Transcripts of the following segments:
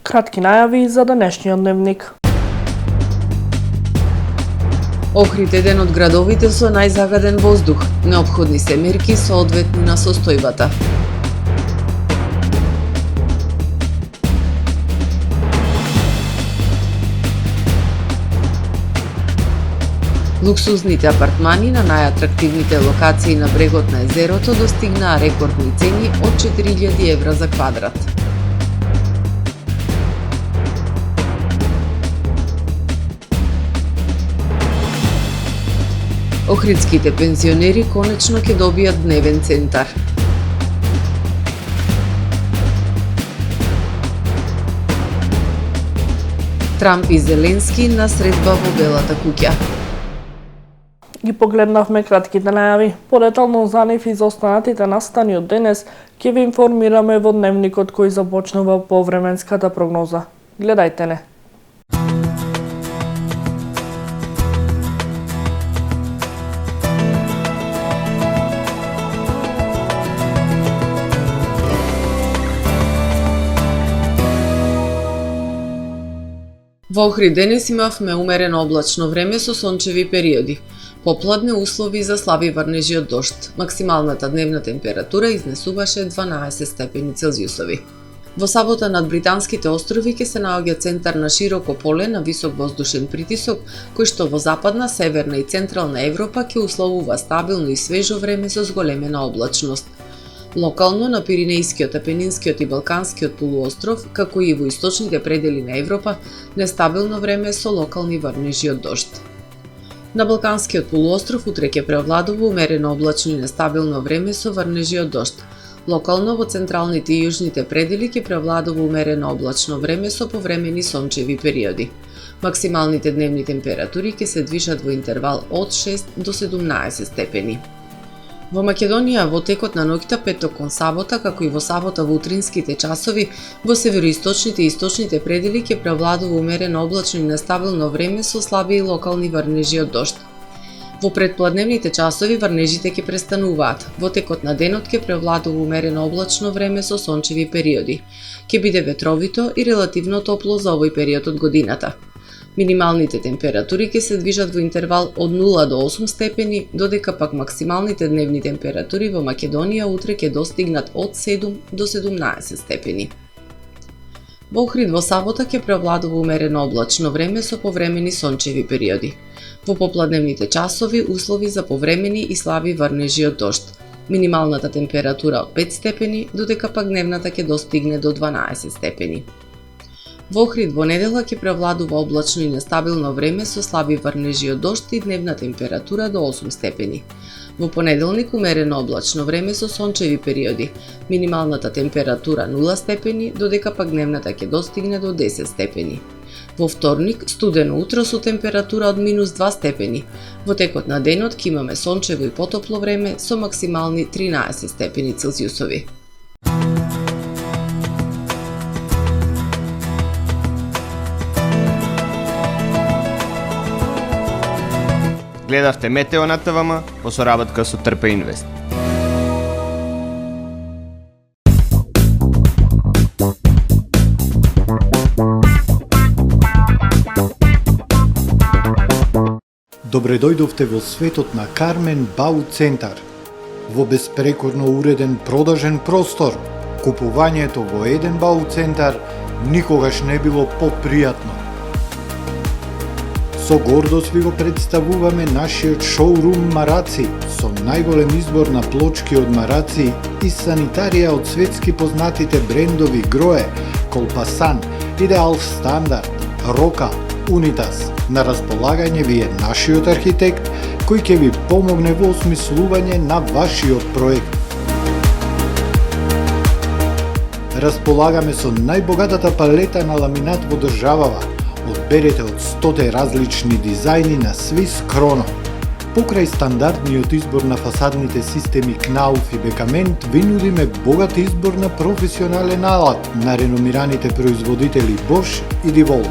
Кратки најави за денешниот дневник. Охрид е еден од градовите со најзагаден воздух. Неопходни се мерки соодветни на состојбата. Луксузните апартмани на најатрактивните локации на брегот на езерото достигнаа рекордни цени од 4000 евра за квадрат. Охридските пензионери конечно ќе добијат дневен центар. Трамп и Зеленски на средба во Белата куќа. Ги погледнавме кратките најави. Подетално за нив и за останатите настани од денес ќе ви информираме во дневникот кој започнува по временската прогноза. Гледајте не. Во Охрид денес имавме умерено облачно време со сончеви периоди. Попладне услови за слаби врнежи од дожд. Максималната дневна температура изнесуваше 12 степени Целзиусови. Во сабота над Британските острови ќе се наоѓа центар на широко поле на висок воздушен притисок, кој што во западна, северна и централна Европа ќе условува стабилно и свежо време со зголемена облачност. Локално на Пиринејскиот, Апенинскиот и Балканскиот полуостров, како и во источните предели на Европа, нестабилно време со локални врнежи од дожд. На Балканскиот полуостров утре ќе преовладува умерено облачно и нестабилно време со врнежи од дожд. Локално во централните и јужните предели ќе преовладува умерено облачно време со повремени сончеви периоди. Максималните дневни температури ќе се движат во интервал од 6 до 17 степени. Во Македонија во текот на ноќта петок кон сабота, како и во сабота во утринските часови, во североисточните и источните предели ќе преовладува умерено облачно и нестабилно време со слаби и локални врнежи од дожд. Во предпладневните часови врнежите ќе престануваат. Во текот на денот ќе преовладува умерено облачно време со сончеви периоди. Ќе биде ветровито и релативно топло за овој период од годината. Минималните температури ќе се движат во интервал од 0 до 8 степени, додека пак максималните дневни температури во Македонија утре ќе достигнат од 7 до 17 степени. Во Охрид во сабота ќе преовладува умерено облачно време со повремени сончеви периоди. Во попладневните часови услови за повремени и слаби врнежи од дожд. Минималната температура од 5 степени, додека пак дневната ќе достигне до 12 степени. Во Охрид во недела ќе преовладува облачно и нестабилно време со слаби врнежи од дожд и дневна температура до 8 степени. Во понеделник умерено облачно време со сончеви периоди. Минималната температура 0 степени, додека пак дневната ќе достигне до 10 степени. Во вторник студено утро со температура од минус 2 степени. Во текот на денот ќе имаме сончево и потопло време со максимални 13 степени Целзиусови. Гледавте Метео на ТВМ по соработка со Трпе Инвест. Добре дојдовте во светот на Кармен Бау Центар. Во беспрекорно уреден продажен простор, купувањето во еден Бау Центар никогаш не било попријатно. Со гордост ви го представуваме нашиот шоурум Мараци, со најголем избор на плочки од Мараци и санитарија од светски познатите брендови Грое, Колпасан, Идеал Стандард, Рока, Унитас. На располагање ви е нашиот архитект, кој ќе ви помогне во осмислување на вашиот проект. Располагаме со најбогатата палета на ламинат во државава. Одберете од 100 различни дизајни на Swiss Chrono. Покрај стандардниот избор на фасадните системи Knauf и Бекамент, ви нудиме богат избор на професионален алат на реномираните производители Bosch и DeWalt.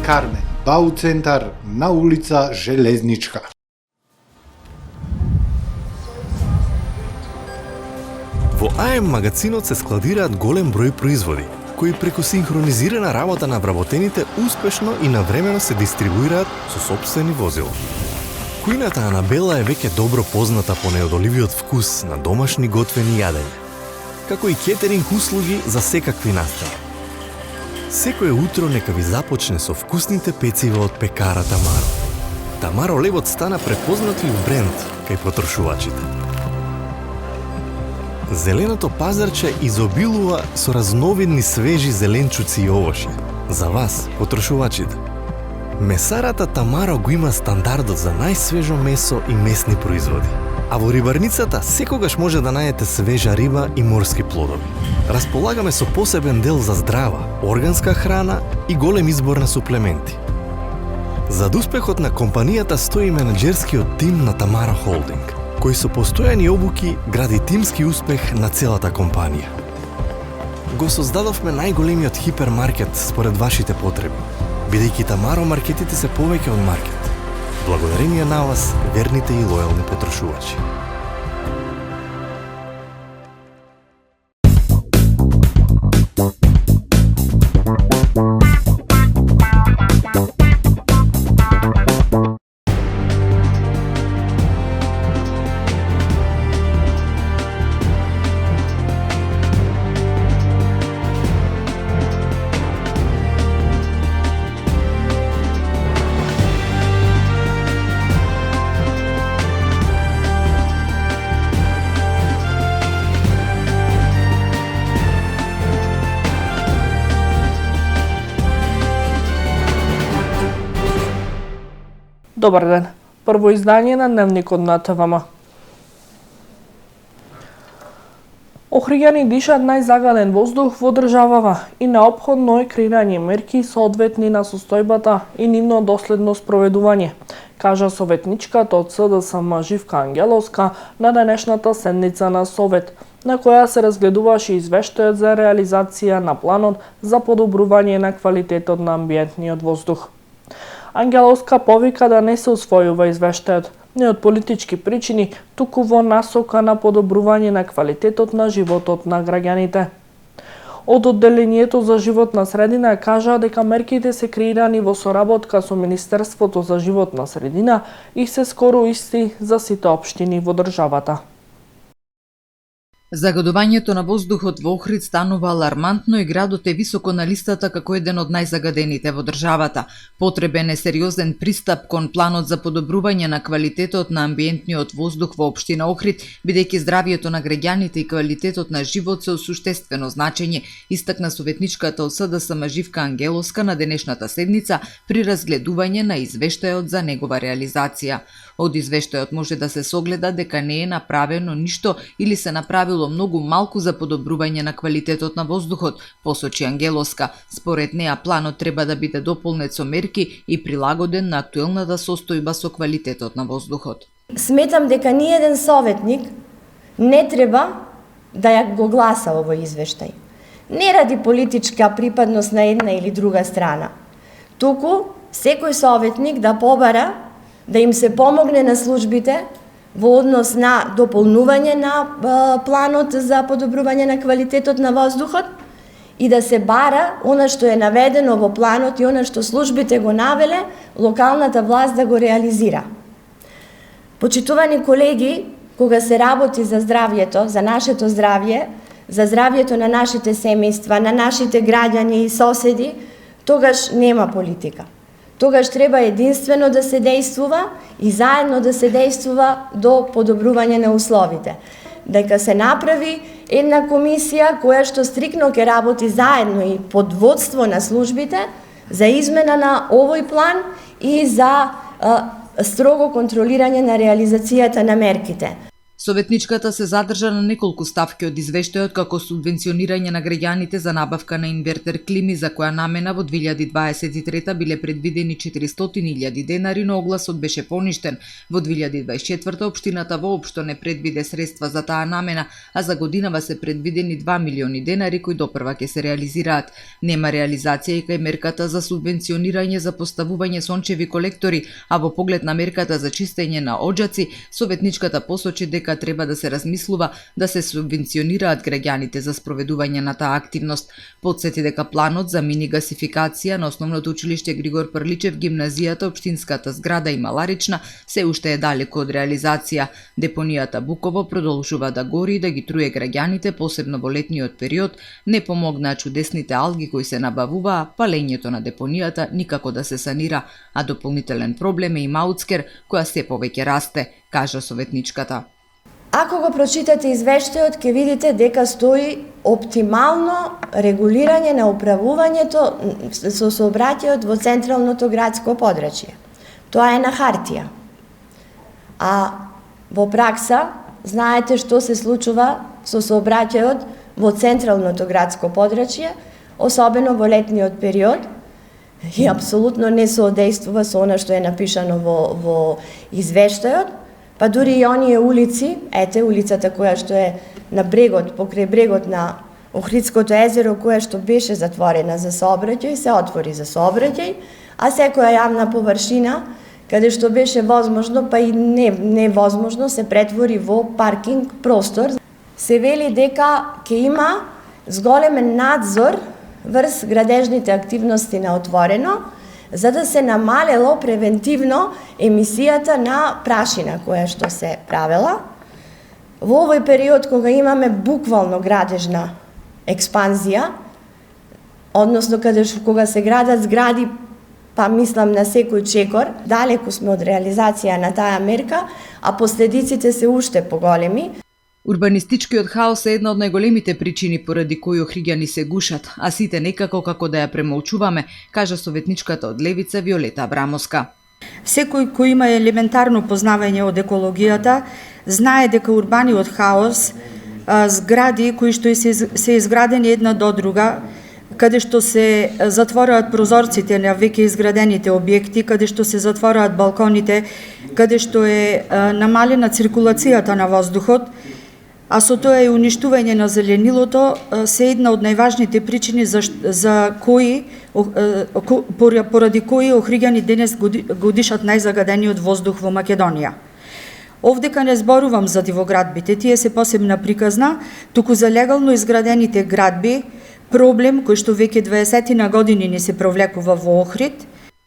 Кармен Бау Центар на улица Железничка. Во АМ магазинот се складираат голем број производи. кои преку синхронизирана работа на вработените успешно и навремено се дистрибуираат со сопствени возила. Кујната Анабела е веќе добро позната по неодоливиот вкус на домашни готвени јадења, како и кетеринг услуги за секакви настани. Секое утро нека ви започне со вкусните пецива од пекара Тамаро. Тамаро левот стана препознатлив бренд кај потрошувачите. Зеленото пазарче изобилува со разновидни свежи зеленчуци и овошје. За вас, потрошувачите. Месарата Тамаро го има стандардот за најсвежо месо и месни производи. А во рибарницата секогаш може да најдете свежа риба и морски плодови. Располагаме со посебен дел за здрава, органска храна и голем избор на суплементи. Зад успехот на компанијата стои менаџерскиот тим на Тамаро Холдинг, кој со постојани обуки гради тимски успех на целата компанија. Го создадовме најголемиот хипермаркет според вашите потреби, бидејќи Тамаро маркетите се повеќе од маркет. Благодарение на вас, верните и лојални потрошувачи. Добар ден. Прво издание на Дневникот на ТВМ. Охриѓани дишат најзагаден воздух во државава и неопходно е креирање мерки соодветни на состојбата и нивно доследно спроведување, кажа советничката од СДСМ Живка Ангеловска на денешната седница на Совет, на која се разгледуваше извештајот за реализација на планот за подобрување на квалитетот на амбиентниот воздух. Ангеловска повика да не се усвојува извештајот, не од политички причини, туку во насока на подобрување на квалитетот на животот на граѓаните. Од одделението за животна средина кажа дека мерките се креирани во соработка со Министерството за животна средина и се скоро исти за сите општини во државата. Загадувањето на воздухот во Охрид станува алармантно и градот е високо на листата како еден од најзагадените во државата. Потребен е сериозен пристап кон планот за подобрување на квалитетот на амбиентниот воздух во општина Охрид, бидејќи здравието на граѓаните и квалитетот на живот се од суштествено значење, истакна советничката од СДСМ Живка Ангеловска на денешната седница при разгледување на извештајот за негова реализација. Од извештајот може да се согледа дека не е направено ништо или се направило многу малку за подобрување на квалитетот на воздухот, посочи Ангеловска. Според неа планот треба да биде дополнет со мерки и прилагоден на актуелната состојба со квалитетот на воздухот. Сметам дека ниеден советник не треба да ја го гласа овој извештај. Не ради политичка припадност на една или друга страна, туку секој советник да побара да им се помогне на службите во однос на дополнување на планот за подобрување на квалитетот на воздухот и да се бара она што е наведено во планот и она што службите го навеле, локалната власт да го реализира. Почитувани колеги, кога се работи за здравјето, за нашето здравје, за здравјето на нашите семејства, на нашите граѓани и соседи, тогаш нема политика. Тогаш треба единствено да се действува и заедно да се действува до подобрување на условите. Дека се направи една комисија која што стрикно ќе работи заедно и под водство на службите за измена на овој план и за строго контролирање на реализацијата на мерките. Советничката се задржа на неколку ставки од извештајот, како субвенционирање на граѓаните за набавка на инвертер клими, за која намена во 2023 биле предвидени 400.000 денари, но огласот беше поништен. Во 2024 општината воопшто не предвиде средства за таа намена, а за годинава се предвидени 2 милиони денари кои допрва ќе се реализираат. Нема реализација и кај мерката за субвенционирање за поставување сончеви колектори, а во поглед на мерката за чистење на оџаци, советничката посочи дека кога треба да се размислува да се субвенционираат граѓаните за спроведување на таа активност. Потсети дека планот за мини гасификација на Основното училиште Григор Прличев, гимназијата, општинската зграда и Маларична се уште е далеко од реализација. Депонијата Буково продолжува да гори и да ги труе граѓаните, посебно во летниот период. Не помогнаа чудесните алги кои се набавуваа, палењето на депонијата никако да се санира, а дополнителен проблем е и Мауцкер, која се повеќе расте, кажа советничката. Ако го прочитате извештајот, ќе видите дека стои оптимално регулирање на управувањето со сообраќајот во централното градско подрачје. Тоа е на хартија. А во пракса, знаете што се случува со сообраќајот во централното градско подрачје, особено во летниот период, и апсолутно не соодействува со она што е напишано во извештајот, па дури и оние улици, ете улицата која што е на брегот, покрај брегот на Охридското езеро, која што беше затворена за сообраќај, се отвори за сообраќај, а секоја јавна површина каде што беше возможно, па и невозможно, се претвори во паркинг простор. Се вели дека ќе има зголемен надзор врз градежните активности на отворено, за да се намалело превентивно емисијата на прашина која што се правела. Во овој период кога имаме буквално градежна експанзија, односно кога се градат згради, па мислам на секој чекор, далеку сме од реализација на таа мерка, а последиците се уште поголеми. Урбанистичкиот хаос е една од најголемите причини поради кои охриѓани се гушат, а сите некако како да ја премолчуваме, кажа советничката од Левица Виолета Абрамовска. Секој кој има елементарно познавање од екологијата, знае дека урбаниот хаос, згради кои што се изградени една до друга, каде што се затвораат прозорците на веќе изградените објекти, каде што се затвораат балконите, каде што е намалена циркулацијата на воздухот, а со тоа и уништување на зеленилото, се една од најважните причини поради кои охриѓани денес го дишат најзагадениот воздух во Македонија. Овдека не зборувам за дивоградбите, тие се посебна приказна, туку за легално изградените градби, проблем кој што веќе 20 на години не се провлекува во Охрид.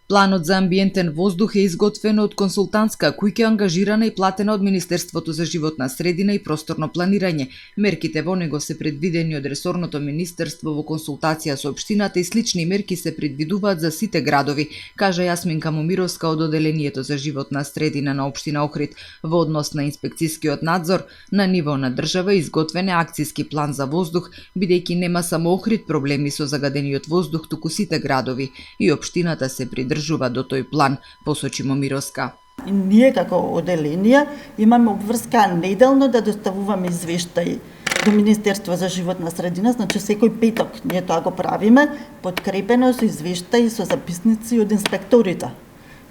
Планот за амбиентен воздух е изготвен од консултантска куќа ангажирана и платена од Министерството за животна средина и просторно планирање. Мерките во него се предвидени од ресорното министерство во консултација со општината и слични мерки се предвидуваат за сите градови, кажа Јасминка Момировска од Оделението за животна средина на општина Охрид. Во однос на инспекцискиот надзор, на ниво на држава изготвен е акциски план за воздух, бидејќи нема само Охрид проблеми со загадениот воздух, туку сите градови и општината се придржува до тој план, посочи Момировска. Ние како оделение имаме обврска неделно да доставуваме извештаи до Министерство за животна средина, значи секој петок ние тоа го правиме, подкрепено со извештаи со записници од инспекторите.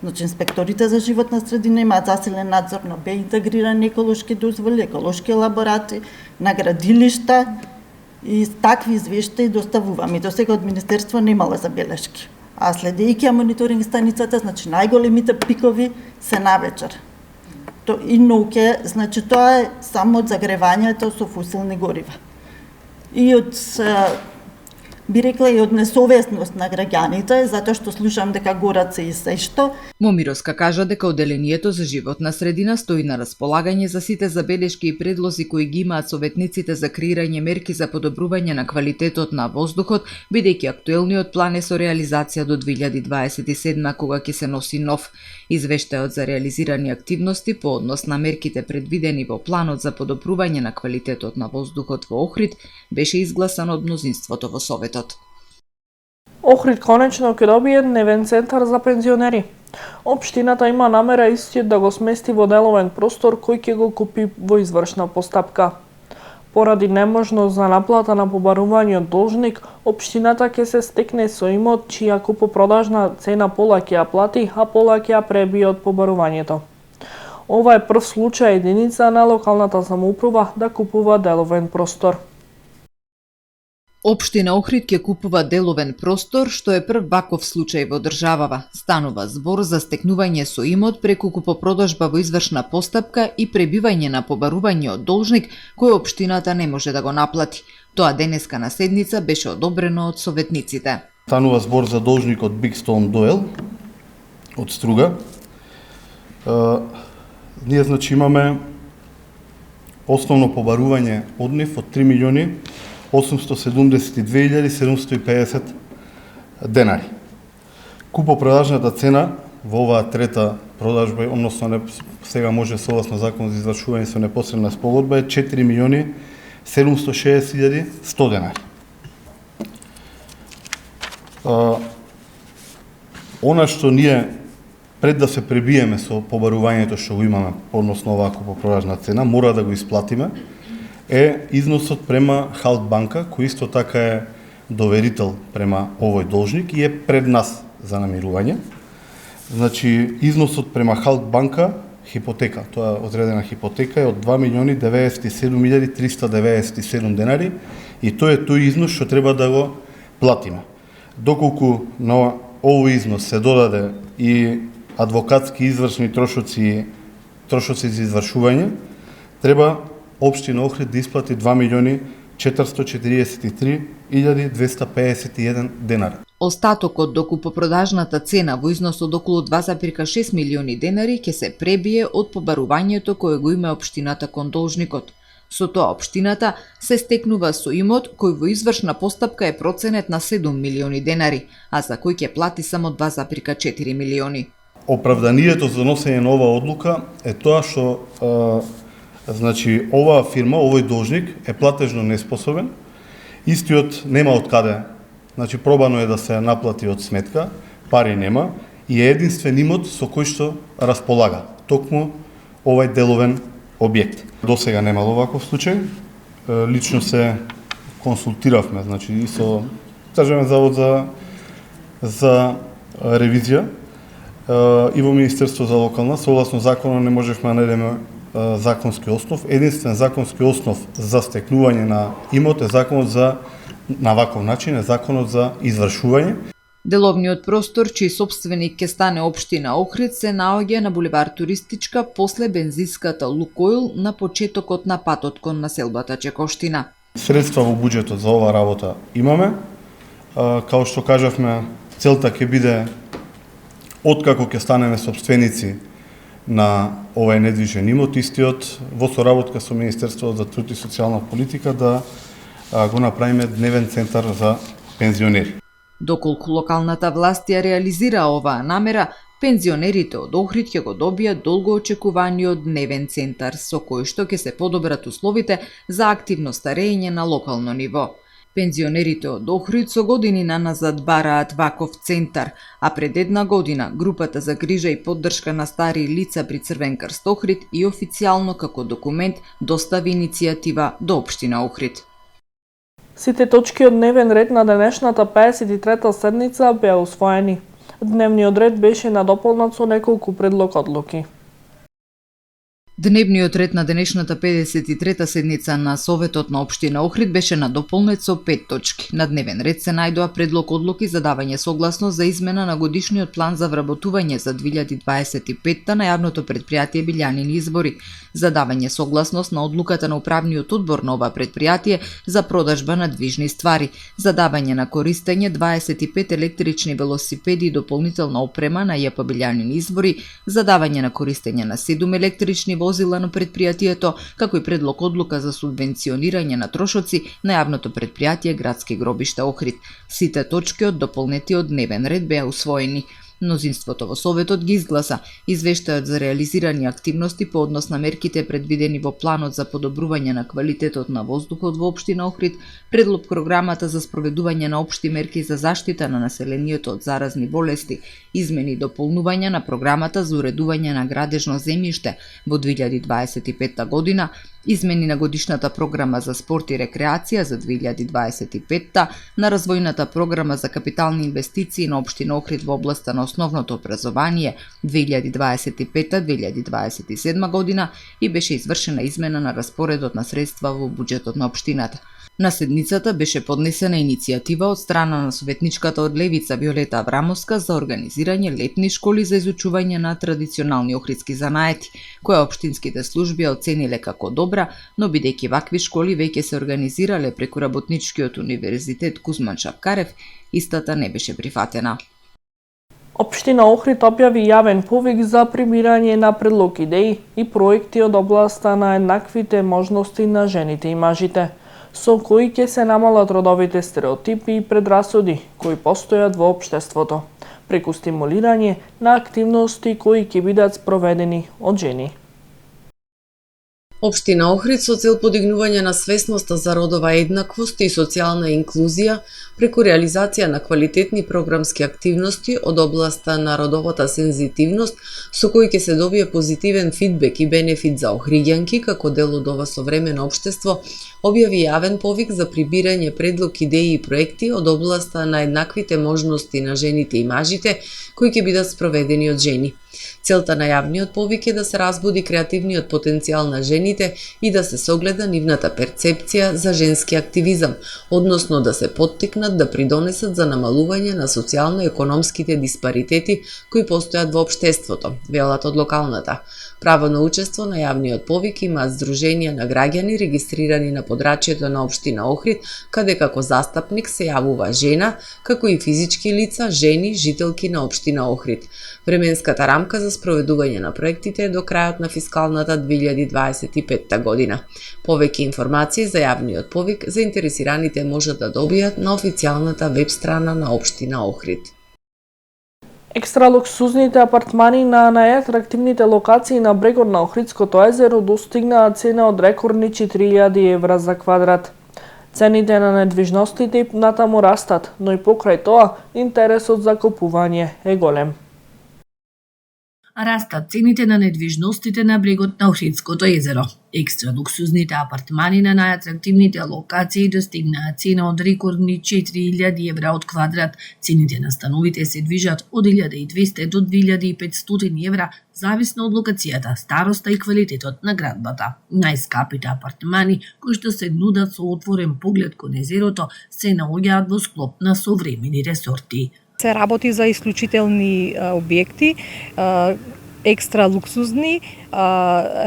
Значи инспекторите за животна средина имаат засилен надзор на интегрирани еколошки дозволи, еколошки елаборати, на градилишта и такви извештаи доставуваме. До сега од Министерство немало забелешки. А следејќи мониторинг станицата, значи најголемите пикови се навечер. И ноќе, значи тоа е само од загревањето со фосилни горива. И од би рекла и од несовесност на граѓаните, затоа што слушам дека горат се и сешто. Момировска кажа дека Оделението за животна средина стои на располагање за сите забелешки и предлози кои ги имаат советниците за креирање мерки за подобрување на квалитетот на воздухот, бидејќи актуелниот план е со реализација до 2027 кога ќе се носи нов. Извештајот за реализирани активности по однос на мерките предвидени во планот за подобрување на квалитетот на воздухот во Охрид беше изгласан од мнозинството во Советот. Охрид конечно ќе добие дневен центар за пензионери. Општината има намера истиот да го смести во деловен простор кој ќе го купи во извршна постапка. Поради неможност за наплата на побаруваниот должник, општината ќе се стекне со имот чија купопродажна цена пола ќе ја плати, а пола ќе ја пребие од побарувањето. Ова е прв случај единица на локалната самоуправа да купува деловен простор. Општина Охрид ќе купува деловен простор, што е прв ваков случај во државава. Станува збор за стекнување со имот преку купопродажба во извршна постапка и пребивање на побарување од должник кој општината не може да го наплати. Тоа денеска на седница беше одобрено од советниците. Станува збор за должник од Big Stone Doyle од Струга. Ние значи имаме основно побарување од нив од 3.872.750 денари. Купопродажната цена во оваа трета продажба, односно сега може согласно закон за извршување со непосредна спогодба е 4.760.100 денари. Она што ние пред да се пребиеме со побарувањето што го имаме, односно оваа купопродажна цена, мора да го исплатиме, е износот према Халт банка, кој исто така е доверител према овој должник и е пред нас за намирување. Значи, износот према Халт банка, хипотека, тоа е одредена хипотека, е од 2.097.397 денари и тоа е тој износ што треба да го платиме. Доколку на овој износ се додаде и адвокатски извршни трошоци за извршување, треба Општина Охрид да исплати 2.443.251 денара. Остатокот до купопродажната цена во износ од околу 2,6 милиони денари ќе се пребие од побарувањето кое го има општината кон должникот. Со тоа општината се стекнува со имот кој во извршна постапка е проценет на 7 милиони денари, а за кој ќе плати само 2,4 милиони. Оправданието за носење на оваа одлука е тоа што значи оваа фирма, овој должник е платежно неспособен, истиот нема од каде, значи пробано е да се наплати од сметка, пари нема и е единствен имот со кој што располага, токму овај деловен објект. До сега немало ваков случај, лично се консултиравме, значи и со Завод за ревизија и во Министерство за локална, согласно законот не можевме да најдеме законски основ. Единствен законски основ за стекнување на имот е законот на ваков начин е законот за извршување. Деловниот простор, чиј собственик ќе стане општина Охрид, се наоѓа на булевар Туристичка после бензинската Лукойл на почетокот на патот кон населбата Чекоштина. Средства во буџетот за оваа работа имаме. Као што кажавме, целта ќе биде откако ќе станеме собственици на овај недвижен имот, истиот во соработка со Министерството за труд и социјална политика да го направиме дневен центар за пензионери. Доколку локалната власт ја реализира оваа намера, пензионерите од Охрид ќе го добијат долго очекуваниот дневен центар со кој што ќе се подобрат условите за активно старење на локално ниво. Пензионерите од Охрид со години наназад бараат ваков центар, а пред една година групата за грижа и поддршка на стари лица при Црвен крст Охрид и официјално како документ достави иницијатива до општина Охрид. Сите точки од дневен ред на денешната 53-та седница беа усвоени. Дневниот ред беше надополнат со неколку предлог одлуки. Дневниот ред на денешната 53-та седница на Советот на општина Охрид беше надополнет со 5 точки. На дневен ред се најдоа предлог одлуки за давање согласност за измена на годишниот план за вработување за 2025 на јавното предпријатие Билјанини избори, за давање согласност на одлуката на управниот одбор на ова предпријатие за продажба на движни ствари, за давање на користење 25 електрични велосипеди и дополнителна опрема на ЈП Билјанини избори, за давање на користење на 7 електрични возила на предпријатието, како и предлог одлука за субвенционирање на трошоци на јавното предпријатие Градски гробишта Охрид. Сите точки од дополнетиот дневен ред беа усвоени. Мнозинството во Советот ги изгласа извештајот за реализирани активности по однос на мерките предвидени во планот за подобрување на квалитетот на воздухот во општина Охрид, предлог програмата за спроведување на општи мерки за заштита на населението од заразни болести, измени и дополнување на програмата за уредување на градежно земјиште во 2025 година, измени на годишната програма за спорт и рекреација за 2025, на развојната програма за капитални инвестиции на општина Охрид во областа на основното образование 2025-2027 година и беше извршена измена на распоредот на средства во буџетот на општината. На седницата беше поднесена иницијатива од страна на советничката од Левица Виолета Аврамовска за организирање летни школи за изучување на традиционални охридски занаети, која општинските служби ја оцениле како добра, но бидејќи вакви школи веќе се организирале преку Работничкиот универзитет Кузман Шапкарев, истата не беше прифатена. Општина Охрид објави јавен повик за прибирање на предлог идеи и проекти од областа на еднаквите можности на жените и мажите, со кои ќе се намалат родовите стереотипи и предрасуди кои постојат во општеството, преку стимулирање на активности кои ќе бидат спроведени од жени. Општина Охрид со цел подигнување на свесноста за родова еднаквост и социјална инклузија преку реализација на квалитетни програмски активности од областа на родовата сензитивност, со кои ќе се добие позитивен фидбек и бенефит за охриѓанки како дел од ова современо општество, објави јавен повик за прибирање предлог идеи и проекти од областа на еднаквите можности на жените и мажите кои ќе бидат спроведени од жени. Целта на јавниот повик е да се разбуди креативниот потенцијал на жените и да се согледа нивната перцепција за женски активизам, односно да се поттикнат да придонесат за намалување на социјално-економските диспаритети кои постојат во општеството, велат од локалната. Право на учество на јавниот повик имаат здруженија на граѓани регистрирани на подрачјето на општина Охрид, каде како застапник се јавува жена, како и физички лица, жени, жителки на општина Охрид. Временската рамка за спроведување на проектите е до крајот на фискалната 2025 година. Повеќе информации за јавниот повик заинтересираните можат да добијат на официјалната веб страна на општина Охрид. Екстра луксузните апартмани на најатрактивните локации на брегот на Охридското езеро достигнаа цена од рекордни 4000 евра за квадрат. Цените на недвижностите натаму растат, но и покрај тоа интересот за купување е голем. Растат цените на недвижностите на брегот на Охридското езеро. Екстра луксузните апартмани на најатрактивните локации достигнаа цена од рекордни 4000 евра од квадрат. Цените на становите се движат од 1200 до 2500 евра, зависно од локацијата, староста и квалитетот на градбата. Најскапите апартмани, кои што се нудат со отворен поглед кон езерото, се наоѓаат во склоп на современи ресорти. Се работи за исклучителни објекти, екстра луксузни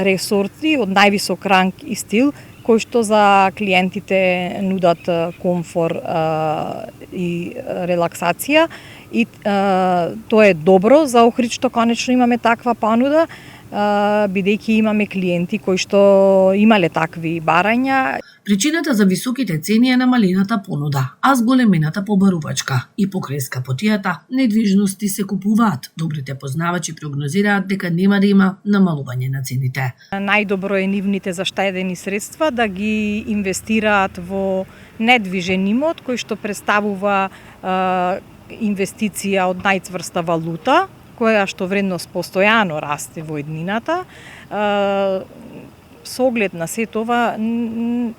ресорти од највисок ранг и стил, кои што за клиентите нудат комфор и релаксација. И тоа е добро за Охрид што конечно имаме таква понуда, бидејќи имаме клиенти кои што имале такви барања. Причината за високите цени е намалената понуда, а зголемената побарувачка. И покрај скапотијата, недвижности се купуваат. Добрите познавачи прогнозираат дека нема да има намалување на цените. Најдобро е нивните заштедени средства да ги инвестираат во недвижен имот кој што представува инвестиција од најцврста валута, која што вредност постојано расте во еднината. Со оглед на се това,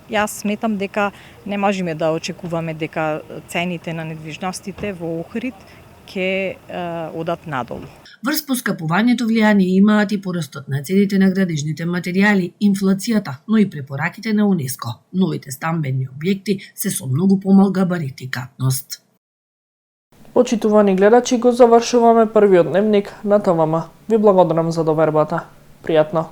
јас сметам дека не можеме да очекуваме дека цените на недвижностите во Охрид ќе одат надолу. Врз поскапувањето влијание имаат и порастот на цените на градежните материјали, инфлацијата, но и препораките на УНЕСКО. Новите стамбени објекти се со многу помал габарит и катност. Почитувани гледачи, го завршуваме првиот дневник на ТВМ. Ви благодарам за довербата. Пријатно.